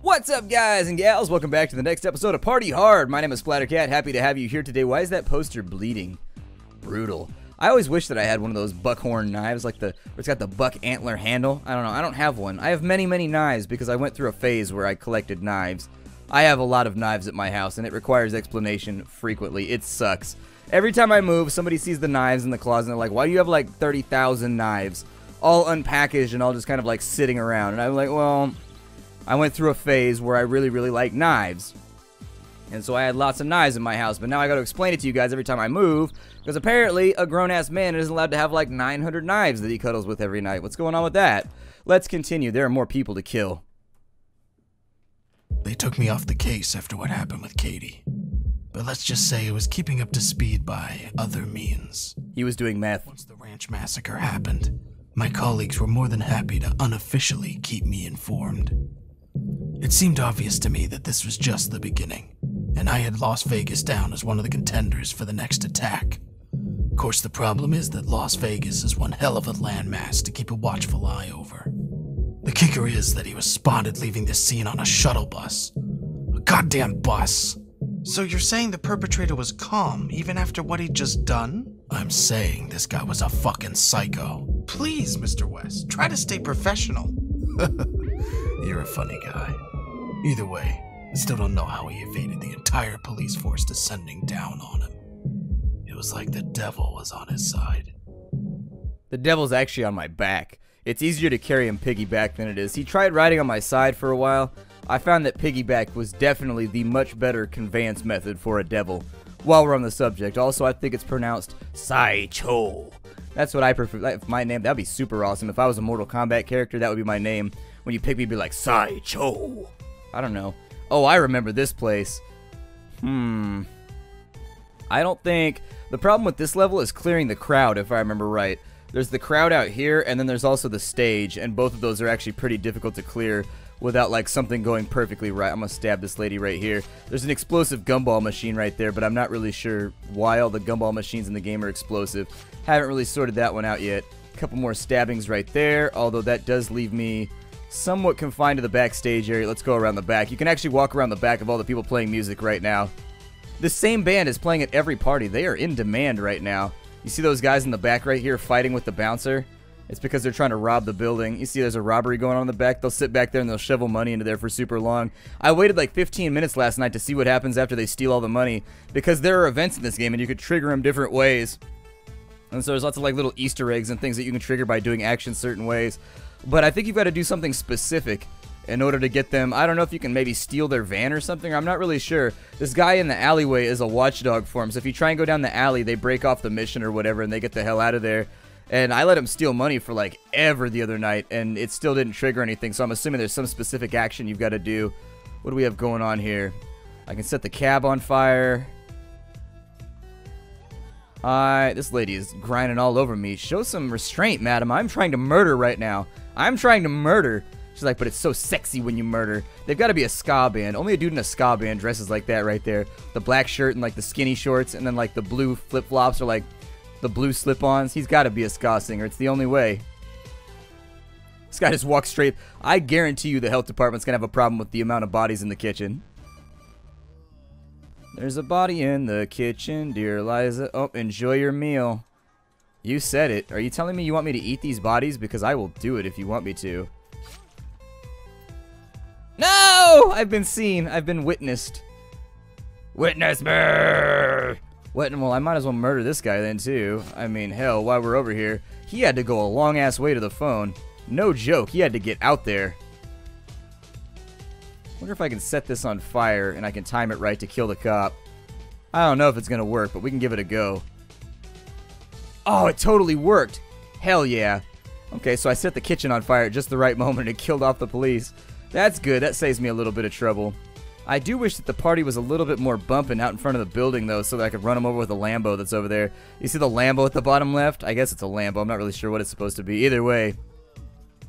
What's up, guys and gals? Welcome back to the next episode of Party Hard. My name is Splattercat. Happy to have you here today. Why is that poster bleeding? Brutal. I always wish that I had one of those buckhorn knives, like where it's got the buck antler handle. I don't know. I don't have one. I have many knives because I went through a phase where I collected knives. I have a lot of knives at my house, and it requires explanation frequently. It sucks. Every time I move, somebody sees the knives in the closet, and they're like, why do you have like 30,000 knives? All unpackaged and all just kind of like sitting around. And I'm like, well, I went through a phase where I really like knives. And so I had lots of knives in my house, but now I got to explain it to you guys every time I move, because apparently a grown-ass man isn't allowed to have like 900 knives that he cuddles with every night. What's going on with that? Let's continue. There are more people to kill. They took me off the case after what happened with Katie. But let's just say it was keeping up to speed by other means. He was doing meth. Once the ranch massacre happened, my colleagues were more than happy to unofficially keep me informed. It seemed obvious to me that this was just the beginning, and I had Las Vegas down as one of the contenders for the next attack. Of course, the problem is that Las Vegas is one hell of a landmass to keep a watchful eye over. The kicker is that he was spotted leaving the scene on a shuttle bus. A goddamn bus! So you're saying the perpetrator was calm even after what he'd just done? I'm saying this guy was a fucking psycho. Please, Mr. West, try to stay professional. You're a funny guy. Either way, I still don't know how he evaded the entire police force descending down on him. It was like the devil was on his side. The devil's actually on my back. It's easier to carry him piggyback than it is. He tried riding on my side for a while. I found that piggyback was definitely the much better conveyance method for a devil. While we're on the subject, also I think it's pronounced Sai-Cho. That's what I prefer. If my name, that'd be super awesome. If I was a Mortal Kombat character, that would be my name. When you pick me, it'd be like Sai-Cho. I don't know. Oh, I remember this place. I don't think... The problem with this level is clearing the crowd, if I remember right. There's the crowd out here, and then there's also the stage, and both of those are actually pretty difficult to clear without, like, something going perfectly right. I'm gonna stab this lady right here. There's an explosive gumball machine right there, but I'm not really sure why all the gumball machines in the game are explosive. Haven't really sorted that one out yet. A couple more stabbings right there, although that does leave me somewhat confined to the backstage area. Let's go around the back. You can actually walk around the back of all the people playing music right now. The same band is playing at every party. They are in demand right now. You see those guys in the back right here fighting with the bouncer? It's because they're trying to rob the building. You see there's a robbery going on in the back. They'll sit back there and they'll shovel money into there for super long. I waited like 15 minutes last night to see what happens after they steal all the money, because there are events in this game and you could trigger them different ways. And so there's lots of like little Easter eggs and things that you can trigger by doing actions certain ways. But I think you've got to do something specific in order to get them. I don't know if you can maybe steal their van or something. I'm not really sure. This guy in the alleyway is a watchdog for him. So if you try and go down the alley, they break off the mission or whatever and they get the hell out of there. And I let him steal money for like ever the other night, and it still didn't trigger anything. So I'm assuming there's some specific action you've got to do. What do we have going on here? I can set the cab on fire. This lady is grinding all over me. Show some restraint, madam. I'm trying to murder right now. I'm trying to murder. She's like, but it's so sexy when you murder. They've got to be a ska band. Only a dude in a ska band dresses like that right there. The black shirt and like the skinny shorts, and then like the blue flip-flops or like the blue slip-ons. He's got to be a ska singer. It's the only way. This guy just walks straight. I guarantee you the health department's going to have a problem with the amount of bodies in the kitchen. There's a body in the kitchen, dear Liza. Oh, enjoy your meal. You said it. Are you telling me you want me to eat these bodies? Because I will do it if you want me to. No! I've been seen. I've been witnessed. Witness me! Well, I might as well murder this guy then, too. I mean, hell, while we're over here, he had to go a long-ass way to the phone. No joke, he had to get out there. Wonder if I can set this on fire and I can time it right to kill the cop. I don't know if it's going to work, but we can give it a go. Oh, it totally worked. Hell yeah. Okay, so I set the kitchen on fire at just the right moment and it killed off the police. That's good. That saves me a little bit of trouble. I do wish that the party was a little bit more bumping out in front of the building, though, so that I could run them over with a Lambo that's over there. You see the Lambo at the bottom left? I guess it's a Lambo. I'm not really sure what it's supposed to be. Either way,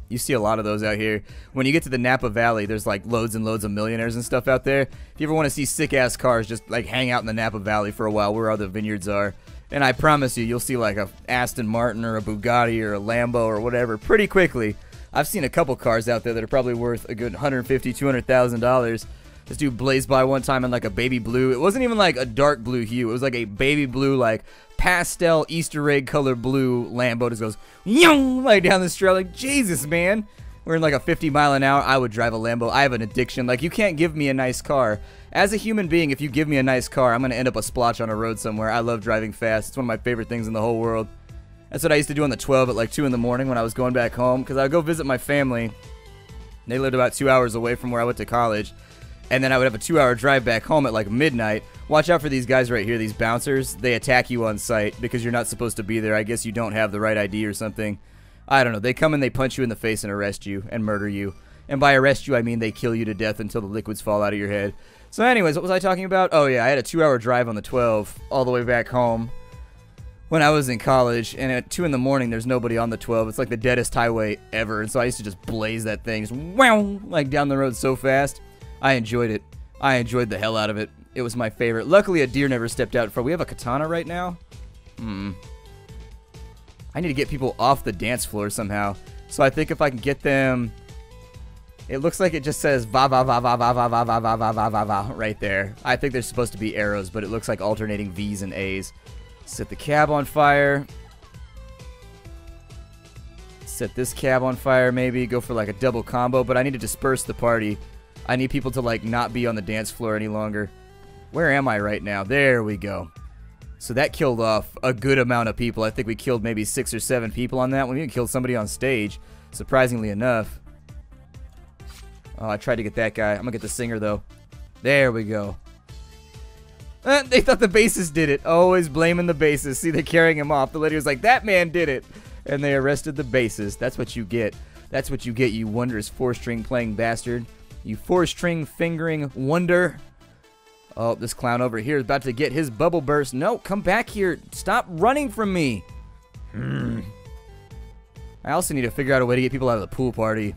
you see a lot of those out here. When you get to the Napa Valley, there's like loads and loads of millionaires and stuff out there. If you ever want to see sick-ass cars, just like hang out in the Napa Valley for a while where all the vineyards are. And I promise you, you'll see like a Aston Martin or a Bugatti or a Lambo or whatever pretty quickly. I've seen a couple cars out there that are probably worth a good $150,000, $200,000. This dude blazed by one time in like a baby blue. It wasn't even like a dark blue hue. It was like a baby blue, like pastel Easter egg color blue Lambo. Just goes, young, like down the street. Like, Jesus, man. We're in like a 50 mile an hour. I would drive a Lambo. I have an addiction. Like, you can't give me a nice car. As a human being, if you give me a nice car, I'm going to end up a splotch on a road somewhere. I love driving fast. It's one of my favorite things in the whole world. That's what I used to do on the 12 at like 2 in the morning when I was going back home. Because I would go visit my family. They lived about 2 hours away from where I went to college. And then I would have a 2-hour drive back home at like midnight. Watch out for these guys right here, these bouncers. They attack you on sight because you're not supposed to be there. I guess you don't have the right ID or something. I don't know. They come and they punch you in the face and arrest you and murder you. And by arrest you, I mean they kill you to death until the liquids fall out of your head. So anyways, what was I talking about? Oh yeah, I had a 2-hour drive on the 12 all the way back home when I was in college. And at 2 in the morning, there's nobody on the 12. It's like the deadest highway ever. And so I used to just blaze that thing, just wow, like down the road so fast. I enjoyed it. I enjoyed the hell out of it. It was my favorite. Luckily, a deer never stepped out in front. We have a katana right now. I need to get people off the dance floor somehow. So I think if I can get them... It looks like it just says va va va va va va va va va va va va va right there. I think there's supposed to be arrows, but it looks like alternating V's and A's. Set the cab on fire. Set this cab on fire maybe. Go for like a double combo, but I need to disperse the party. I need people to like not be on the dance floor any longer. Where am I right now? There we go. So that killed off a good amount of people. I think we killed maybe 6 or 7 people on that one. We even killed somebody on stage, surprisingly enough. Oh, I tried to get that guy. I'm gonna get the singer though. There we go. They thought the bassist did it. Always blaming the bassist. See, they're carrying him off. The lady was like, that man did it. And they arrested the bassist. That's what you get. That's what you get, you wondrous 4-string playing bastard. You 4-string fingering wonder. Oh, this clown over here is about to get his bubble burst. No, come back here. Stop running from me. I also need to figure out a way to get people out of the pool party.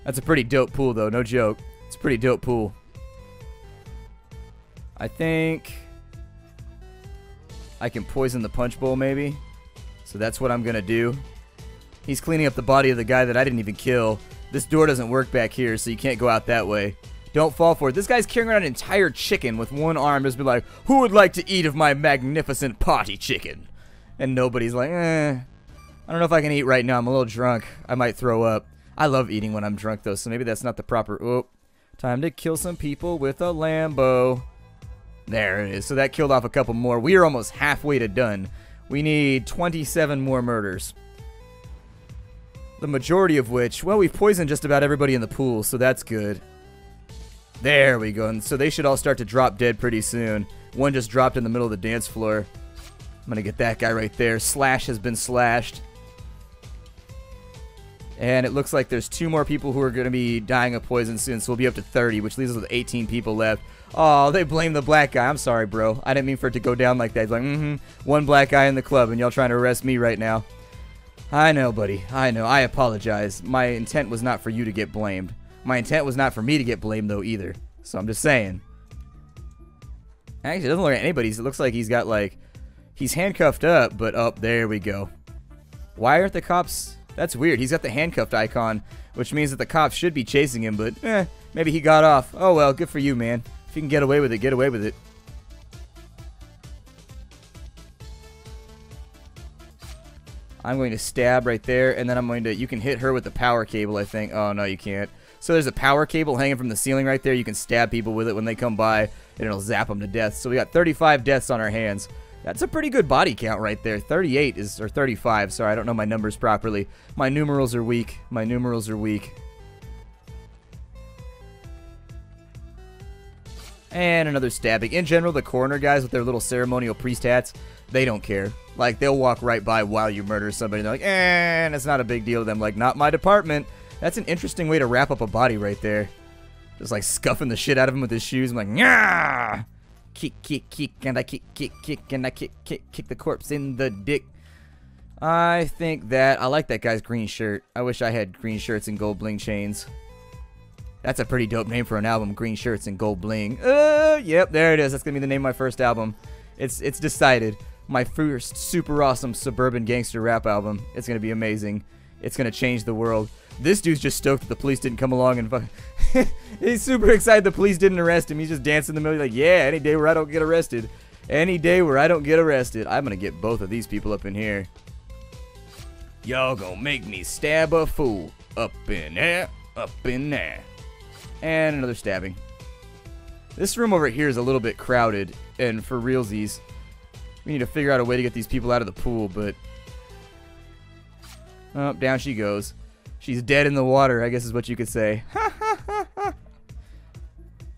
That's a pretty dope pool, though. No joke. It's a pretty dope pool. I think I can poison the punch bowl, maybe. So that's what I'm going to do. He's cleaning up the body of the guy that I didn't even kill. This door doesn't work back here, so you can't go out that way. Don't fall for it. This guy's carrying around an entire chicken with one arm. Just be like, who would like to eat of my magnificent party chicken? And nobody's like, I don't know if I can eat right now. I'm a little drunk. I might throw up. I love eating when I'm drunk, though, so maybe that's not the proper... Oh, time to kill some people with a Lambo. There it is. So that killed off a couple more. We are almost halfway to done. We need 27 more murders. The majority of which, well, we've poisoned just about everybody in the pool, so that's good. There we go. And so they should all start to drop dead pretty soon. One just dropped in the middle of the dance floor. I'm going to get that guy right there. Slash has been slashed. And it looks like there's 2 more people who are going to be dying of poison soon, so we'll be up to 30, which leaves us with 18 people left. Oh, they blame the black guy. I'm sorry, bro. I didn't mean for it to go down like that. He's like, one black guy in the club, and y'all trying to arrest me right now. I know, buddy. I know. I apologize. My intent was not for you to get blamed. My intent was not for me to get blamed, though, either. So I'm just saying. Actually, it doesn't look like anybody's. It looks like he's got, like... He's handcuffed up, but... Oh, there we go. Why aren't the cops... That's weird. He's got the handcuffed icon, which means that the cops should be chasing him, but... maybe he got off. Oh, well, good for you, man. If you can get away with it, get away with it. I'm going to stab right there, and then I'm going to... You can hit her with the power cable, I think. Oh, no, you can't. So there's a power cable hanging from the ceiling right there. You can stab people with it when they come by, and it'll zap them to death. So we got 35 deaths on our hands. That's a pretty good body count right there. 38 is... Or 35, sorry. I don't know my numbers properly. My numerals are weak. My numerals are weak. And another stabbing. In general, the coroner guys with their little ceremonial priest hats, they don't care. Like, they'll walk right by while you murder somebody. They're like, and it's not a big deal to them. Like, not my department. That's an interesting way to wrap up a body right there. Just, like, scuffing the shit out of him with his shoes. I'm like, nyah! Kick, and I kick, and I kick the corpse in the dick. I think that... I like that guy's green shirt. I wish I had green shirts and gold bling chains. That's a pretty dope name for an album, Green Shirts and Gold Bling. Yep, there it is. That's going to be the name of my first album. It's decided. My first super awesome suburban gangster rap album. It's going to be amazing. It's going to change the world. This dude's just stoked that the police didn't come along and he's super excited the police didn't arrest him. He's just dancing in the middle like, yeah, any day where I don't get arrested. Any day where I don't get arrested. I'm gonna get both of these people up in here. Y'all gonna make me stab a fool. Up in there, up in there. And another stabbing. This room over here is a little bit crowded, and for realsies, we need to figure out a way to get these people out of the pool, but... Oh, down she goes. She's dead in the water, I guess is what you could say.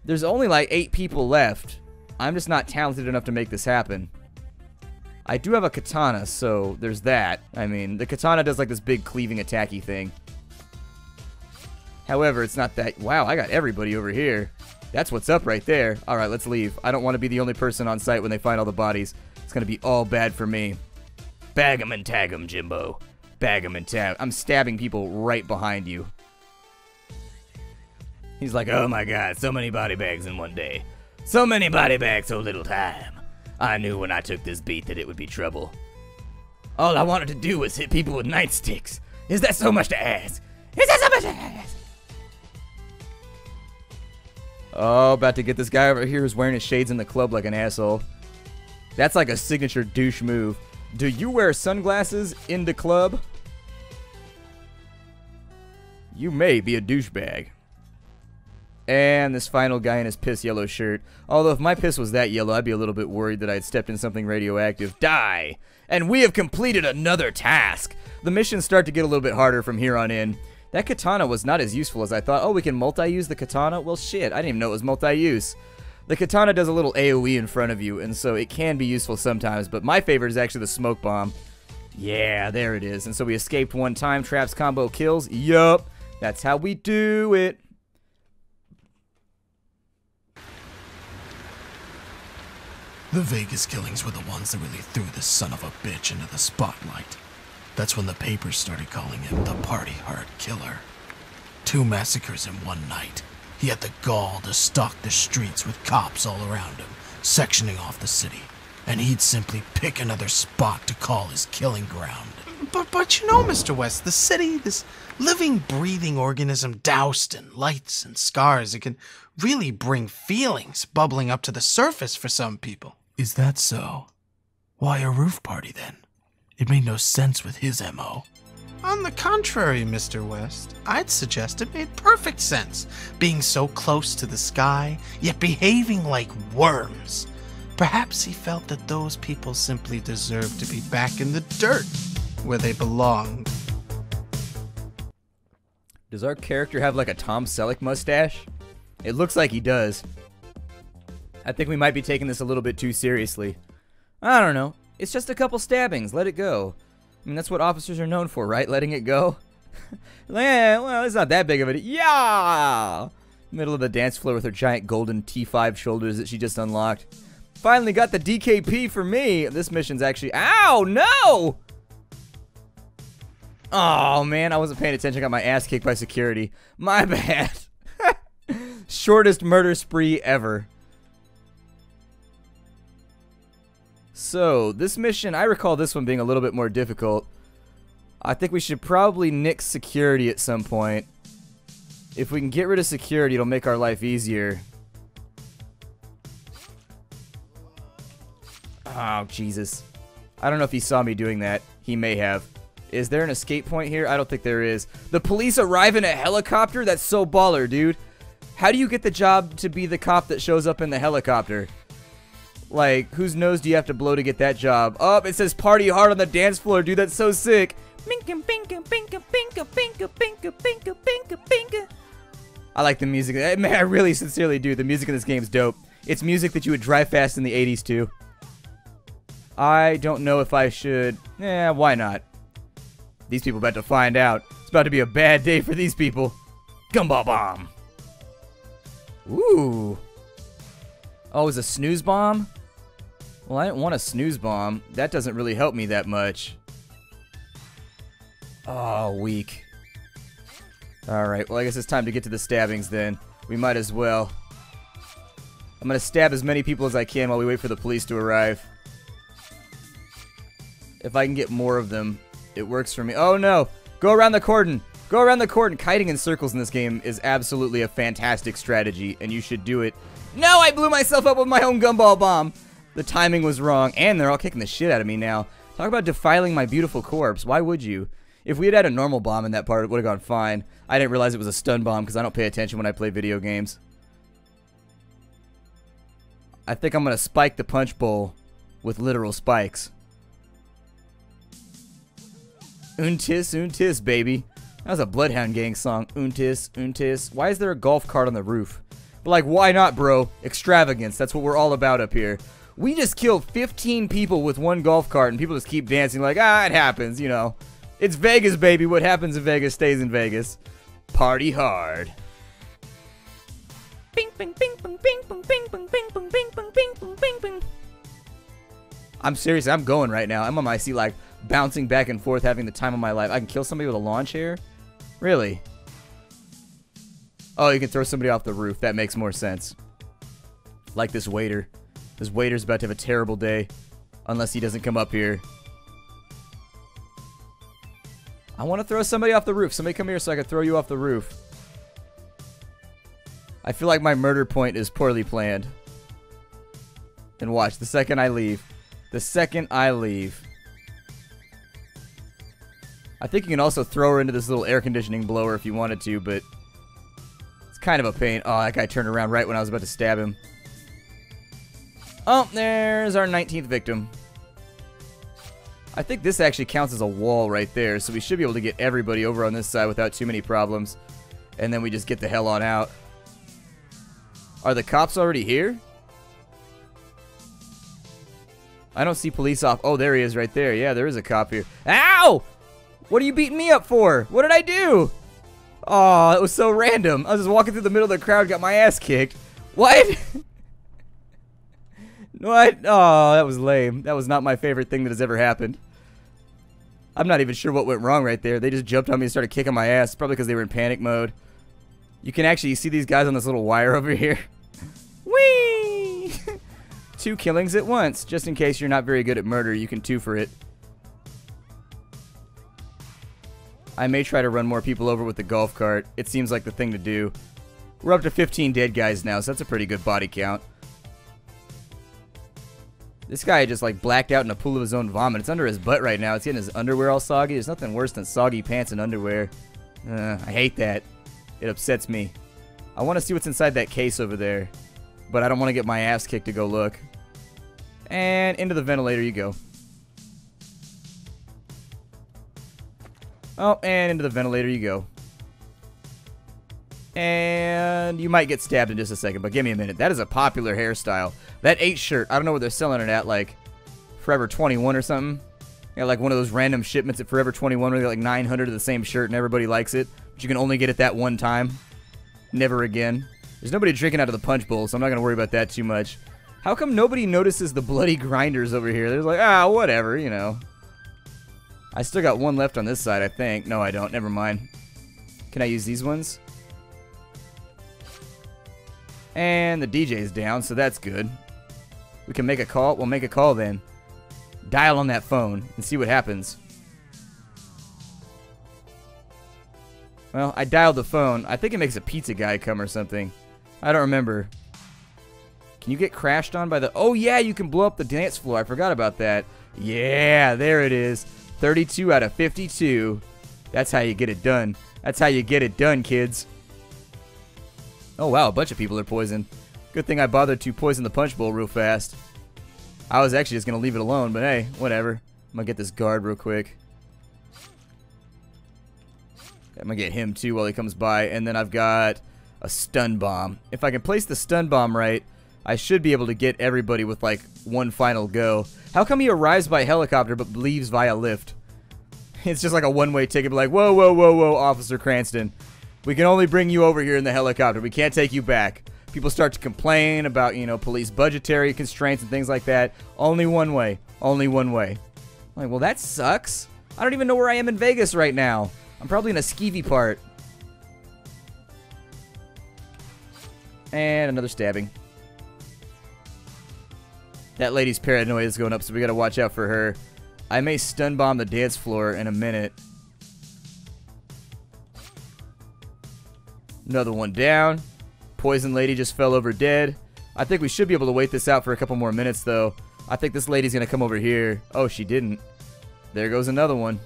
There's only like 8 people left. I'm just not talented enough to make this happen. I do have a katana, so there's that. I mean, the katana does like this big cleaving attacky thing. However, it's not that... Wow, I got everybody over here. That's what's up right there. Alright, let's leave. I don't want to be the only person on site when they find all the bodies. It's going to be all bad for me. Bag 'em and tag 'em, Jimbo. Bag 'em and tag. I'm stabbing people right behind you. He's like, oh my god, so many body bags in one day. So many body bags, so little time. I knew when I took this beat that it would be trouble. All I wanted to do was hit people with nightsticks. Is that so much to ask? Is that so much to ask? Oh, about to get this guy over here who's wearing his shades in the club like an asshole. That's like a signature douche move. Do you wear sunglasses in the club? You may be a douchebag. And this final guy in his piss yellow shirt. Although if my piss was that yellow, I'd be a little bit worried that I'd stepped in something radioactive. Die! And we have completed another task. The missions start to get a little bit harder from here on in. That katana was not as useful as I thought. Oh, we can multi-use the katana? Well, shit, I didn't even know it was multi-use. The katana does a little AoE in front of you, and so it can be useful sometimes, but my favorite is actually the smoke bomb. Yeah, there it is. And so we escaped one time. Traps, combo, kills. Yup. That's how we do it. The Vegas killings were the ones that really threw this son of a bitch into the spotlight. That's when the papers started calling him the party-hard killer. 2 massacres in one night. He had the gall to stalk the streets with cops all around him, sectioning off the city. And he'd simply pick another spot to call his killing ground. But you know, Mr. West, the city, this living, breathing organism doused in lights and scars, it can really bring feelings bubbling up to the surface for some people. Is that so? Why a roof party then? It made no sense with his MO. On the contrary, Mr. West, I'd suggest it made perfect sense, being so close to the sky, yet behaving like worms. Perhaps he felt that those people simply deserved to be back in the dirt, where they belonged. Does our character have like a Tom Selleck mustache? It looks like he does. I think we might be taking this a little bit too seriously. I don't know. It's just a couple stabbings. Let it go. I mean, that's what officers are known for, right? Letting it go? Yeah, well, it's not that big of a... Yeah! Middle of the dance floor with her giant golden T5 shoulders that she just unlocked. Finally got the DKP for me. This mission's actually... Ow! No! Oh, man. I wasn't paying attention. I got my ass kicked by security. My bad. Shortest murder spree ever. So, this mission, I recall this one being a little bit more difficult. I think we should probably nix security at some point. If we can get rid of security, it'll make our life easier. Oh, Jesus. I don't know if he saw me doing that. He may have. Is there an escape point here? I don't think there is. The police arrive in a helicopter? That's so baller, dude. How do you get the job to be the cop that shows up in the helicopter? Like, whose nose do you have to blow to get that job? Oh, it says party hard on the dance floor, dude. That's so sick. I like the music. Man, I really sincerely do. The music in this game is dope. It's music that you would drive fast in the 80s to. I don't know if I should... why not? These people about to find out. It's about to be a bad day for these people. Gumball bomb. Ooh. Oh, is a snooze bomb? Well, I didn't want a snooze bomb. That doesn't really help me that much. Oh, weak. Alright, well, I guess it's time to get to the stabbings then. We might as well. I'm gonna stab as many people as I can while we wait for the police to arrive. If I can get more of them, it works for me. Oh, no! Go around the cordon! Go around the court, and kiting in circles in this game is absolutely a fantastic strategy, and you should do it. No, I blew myself up with my own gumball bomb. The timing was wrong, and they're all kicking the shit out of me now. Talk about defiling my beautiful corpse. Why would you? If we had had a normal bomb in that part, it would have gone fine. I didn't realize it was a stun bomb because I don't pay attention when I play video games. I think I'm going to spike the punch bowl with literal spikes. Untis, untis, baby. That was a Bloodhound Gang song. Untis, untis. Why is there a golf cart on the roof? But like, why not, bro? Extravagance. That's what we're all about up here. We just killed 15 people with one golf cart, and people just keep dancing like, ah, it happens, you know. It's Vegas, baby. What happens in Vegas stays in Vegas. Party hard. Bing, bing, bing, bing, bing, bing, bing, bing, bing, bing, bing, bing, bing, bing, bing. I'm serious. I'm going right now. I'm on my seat, like, bouncing back and forth, having the time of my life. I can kill somebody with a lawn chair? Really? Oh, you can throw somebody off the roof. That makes more sense. Like this waiter. This waiter's about to have a terrible day. Unless he doesn't come up here. I want to throw somebody off the roof. Somebody come here so I can throw you off the roof. I feel like my murder point is poorly planned. And watch, the second I leave. The second I leave. I think you can also throw her into this little air conditioning blower if you wanted to, but it's kind of a pain. Oh, that guy turned around right when I was about to stab him. Oh, there's our 19th victim. I think this actually counts as a wall right there, so we should be able to get everybody over on this side without too many problems. And then we just get the hell on out. Are the cops already here? I don't see police off. Oh, there he is right there. Yeah, there is a cop here. Ow! What are you beating me up for? What did I do? Oh, it was so random. I was just walking through the middle of the crowd, got my ass kicked. What? What? Oh, that was lame. That was not my favorite thing that has ever happened. I'm not even sure what went wrong right there. They just jumped on me and started kicking my ass. Probably because they were in panic mode. You can actually see these guys on this little wire over here. Whee! 2 killings at once. Just in case you're not very good at murder, you can 2 for it. I may try to run more people over with the golf cart. It seems like the thing to do. We're up to 15 dead guys now, so that's a pretty good body count. This guy just like blacked out in a pool of his own vomit. It's under his butt right now. It's getting his underwear all soggy. There's nothing worse than soggy pants and underwear. I hate that. It upsets me. I want to see what's inside that case over there. But I don't want to get my ass kicked to go look. And into the ventilator you go. Oh, and into the ventilator you go. And you might get stabbed in just a second, but give me a minute. That is a popular hairstyle. That 8 shirt, I don't know what they're selling it at, like Forever 21 or something. Yeah, like one of those random shipments at Forever 21 where they got like 900 of the same shirt and everybody likes it. But you can only get it that one time. Never again. There's nobody drinking out of the punch bowl, so I'm not going to worry about that too much. How come nobody notices the bloody grinders over here? They're like, ah, whatever, you know. I still got one left on this side, I think. No, I don't. Never mind. Can I use these ones? And the DJ's down, so that's good. We can make a call. We'll make a call then. Dial on that phone and see what happens. Well, I dialed the phone. I think it makes a pizza guy come or something. I don't remember. Can you get crashed on by the... Oh, yeah, you can blow up the dance floor. I forgot about that. Yeah, there it is. 32 out of 52. That's how you get it done. That's how you get it done, kids. Oh, wow, a bunch of people are poisoned. Good thing I bothered to poison the punch bowl real fast. I was actually just going to leave it alone, but hey, whatever. I'm going to get this guard real quick. I'm going to get him too while he comes by, and then I've got a stun bomb. If I can place the stun bomb right, I should be able to get everybody with like one final go. How come he arrives by helicopter but leaves via lift? It's just like a one-way ticket, like, whoa, whoa, whoa, whoa, Officer Cranston. We can only bring you over here in the helicopter. We can't take you back. People start to complain about, you know, police budgetary constraints and things like that. Only one way. Only one way. I'm like, well, that sucks. I don't even know where I am in Vegas right now. I'm probably in a skeevy part. And another stabbing. That lady's paranoia is going up, so we gotta watch out for her. I may stun bomb the dance floor in a minute. Another one down. Poison lady just fell over dead. I think we should be able to wait this out for a couple more minutes, though. I think this lady's going to come over here. Oh, she didn't. There goes another one.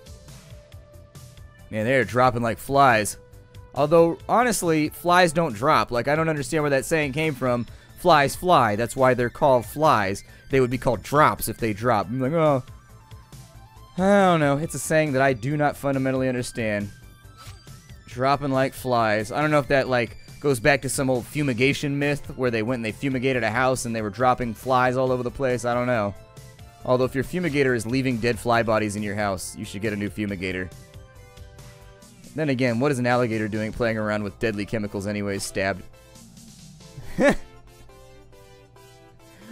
Man, they're dropping like flies. Although, honestly, flies don't drop. Like, I don't understand where that saying came from. Flies fly. That's why they're called flies. They would be called drops if they drop. I'm like, oh. I don't know. It's a saying that I do not fundamentally understand. Dropping like flies. I don't know if that, like, goes back to some old fumigation myth where they went and they fumigated a house and they were dropping flies all over the place. I don't know. Although, if your fumigator is leaving dead fly bodies in your house, you should get a new fumigator. Then again, what is an alligator doing playing around with deadly chemicals anyways? Stabbed.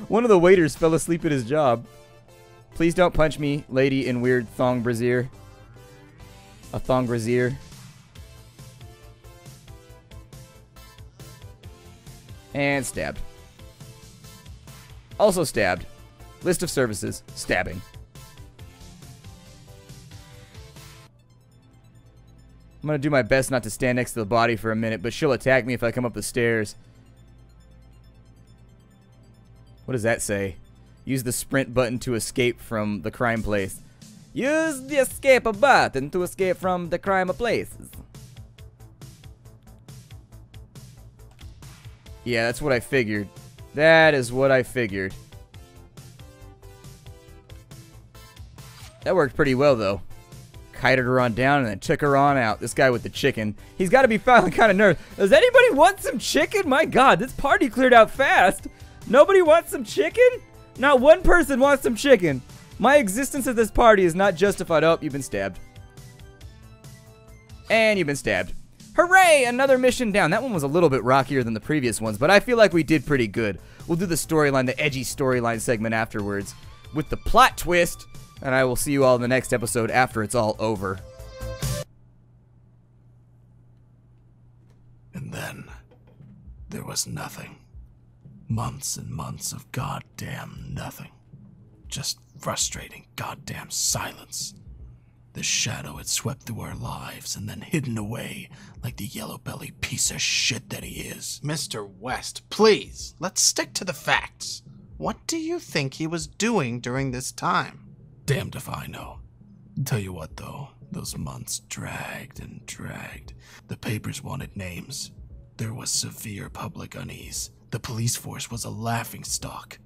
One of the waiters fell asleep at his job. Please don't punch me, lady in weird thong brassiere. A thong brassiere. And stabbed. Also stabbed. List of services. Stabbing. I'm going to do my best not to stand next to the body for a minute, but she'll attack me if I come up the stairs. What does that say? Use the sprint button to escape from the crime place. Use the escape button to escape from the crime places. Yeah, that's what I figured. That is what I figured. That worked pretty well, though. Kited her on down and then took her on out. This guy with the chicken. He's got to be feeling kind of nervous. Does anybody want some chicken? My God, this party cleared out fast. Nobody wants some chicken? Not one person wants some chicken. My existence at this party is not justified. Oh, you've been stabbed. And you've been stabbed. Hooray! Another mission down. That one was a little bit rockier than the previous ones, but I feel like we did pretty good. We'll do the storyline, the edgy storyline segment afterwards with the plot twist. And I will see you all in the next episode after it's all over. And then, there was nothing. Months and months of goddamn nothing. Just frustrating goddamn silence. The shadow had swept through our lives and then hidden away like the yellow-bellied piece of shit that he is. Mr. West, please, let's stick to the facts. What do you think he was doing during this time? Damned if I know. Tell you what, though, those months dragged and dragged. The papers wanted names. There was severe public unease. The police force was a laughingstock.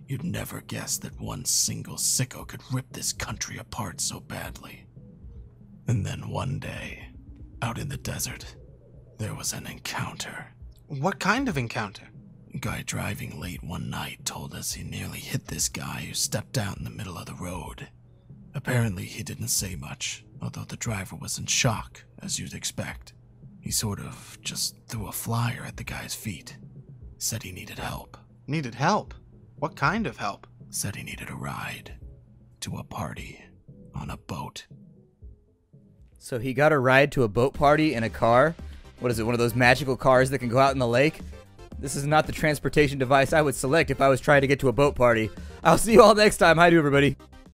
You'd never guess that one single sicko could rip this country apart so badly. And then one day, out in the desert, there was an encounter. What kind of encounter? A guy driving late one night told us he nearly hit this guy who stepped out in the middle of the road. Apparently, he didn't say much, although the driver was in shock, as you'd expect. He sort of just threw a flyer at the guy's feet. Said he needed help. Needed help? What kind of help? Said he needed a ride to a party on a boat. So he got a ride to a boat party in a car? What is it, one of those magical cars that can go out in the lake? This is not the transportation device I would select if I was trying to get to a boat party. I'll see you all next time. Hi to everybody.